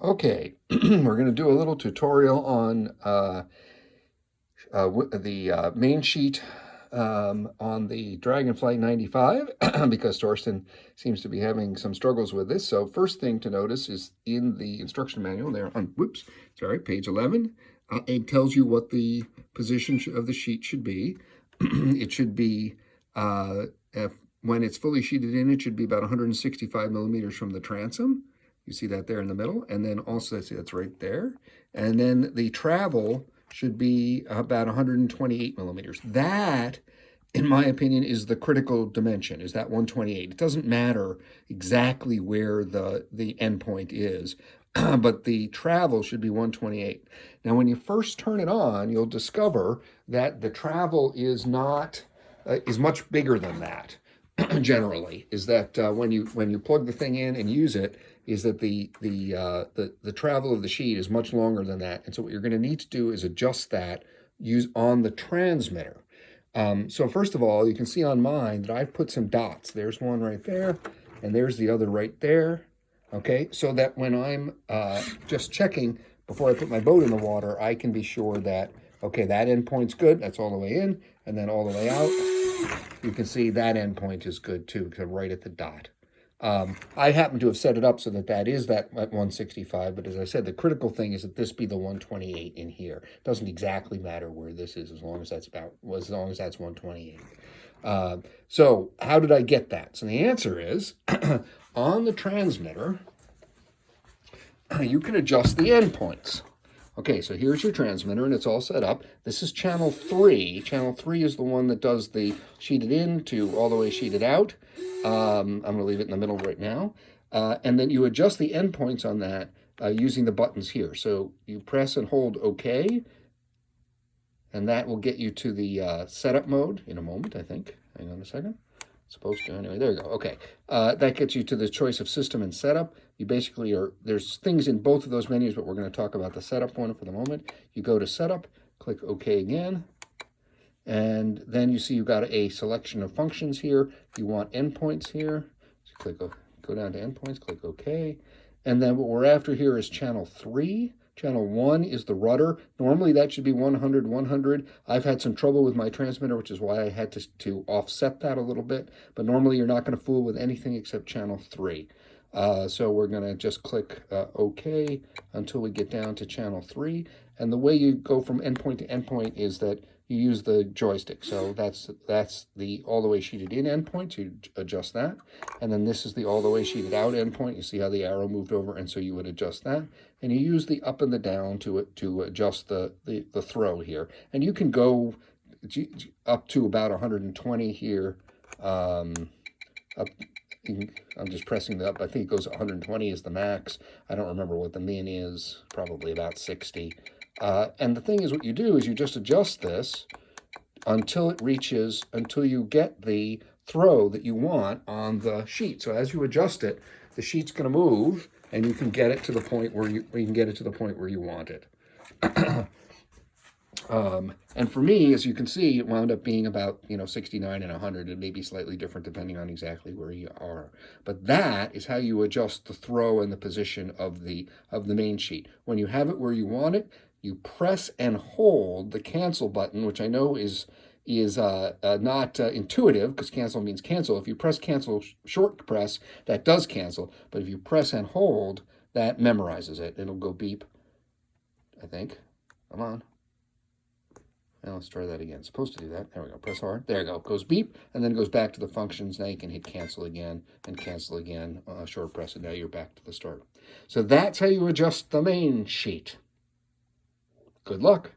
Okay, we're going to do a little tutorial on the main sheet on the Dragonflite 95 because Torsten seems to be having some struggles with this. So first thing to notice is in the instruction manual there on, page 11, it tells you what the position of the sheet should be. It should be, when it's fully sheeted in, it should be about 165 millimeters from the transom. You see that there in the middle, and then also that's right there. And then the travel should be about 128 millimeters. That, in my opinion, is the critical dimension, is that 128. It doesn't matter exactly where the endpoint is, but the travel should be 128. Now, when you first turn it on, you'll discover that the travel is not, is much bigger than that. Generally, is that when you plug the thing in and use it, is that the travel of the sheet is much longer than that. And so what you're going to need to do is adjust that on the transmitter. So first of all, you can see on mine that I've put some dots. There's one right there, and there's the other right there. Okay, so that when I'm just checking before I put my boat in the water, I can be sure that, okay, that endpoint's good. That's all the way in, and then all the way out. You can see that endpoint is good too, because I'm right at the dot. I happen to have set it up so that that is that at 165, but as I said, the critical thing is that this be the 128 in here. It doesn't exactly matter where this is as long as that's 128. So how did I get that? So the answer is, on the transmitter, you can adjust the endpoints. Okay, so here's your transmitter, and it's all set up. This is channel 3. Channel 3 is the one that does the sheeted in to all the way sheeted out. I'm going to leave it in the middle right now. And then you adjust the endpoints on that using the buttons here. So you press and hold OK, and that will get you to the setup mode in a moment, I think. Hang on a second. Supposed to, anyway, there you go. Okay, that gets you to the choice of system and setup. You basically there's things in both of those menus, but we're going to talk about the setup one for the moment. You go to setup, click OK again, and then you see you've got a selection of functions here. You want endpoints here, so click, go down to endpoints, click OK, and then what we're after here is channel 3. Channel 1 is the rudder. Normally that should be 100, 100. I've had some trouble with my transmitter, which is why I had to offset that a little bit. But normally you're not going to fool with anything except channel 3. So we're going to just click OK until we get down to channel 3. And the way you go from endpoint to endpoint is that you use the joystick. So that's the all the way sheeted in endpoint. You adjust that. And then this is the all the way sheeted out endpoint. You see how the arrow moved over, and so you would adjust that. And you use the up and the down to adjust the throw here. And you can go up to about 120 here. I'm just pressing the up. I think it goes 120 is the max. I don't remember what the min is. Probably about 60. And the thing is, what you do is you just adjust this until you get the throw that you want on the sheet. So as you adjust it, the sheet's going to move, and you can get it to the point where you want it. And for me, as you can see, it wound up being about 69 and 100. It may be slightly different depending on exactly where you are. But that is how you adjust the throw and the position of the main sheet. When you have it where you want it, you press and hold the cancel button, which I know is not intuitive, because cancel means cancel. If you press cancel short press, that does cancel. But if you press and hold, that memorizes it. It'll go beep, I think. Come on. Now let's try that again. It's supposed to do that. There we go. Press hard. There you go. It goes beep, and then it goes back to the functions. Now you can hit cancel again and cancel again. Short press, and now you're back to the start. So that's how you adjust the main sheet. Good luck.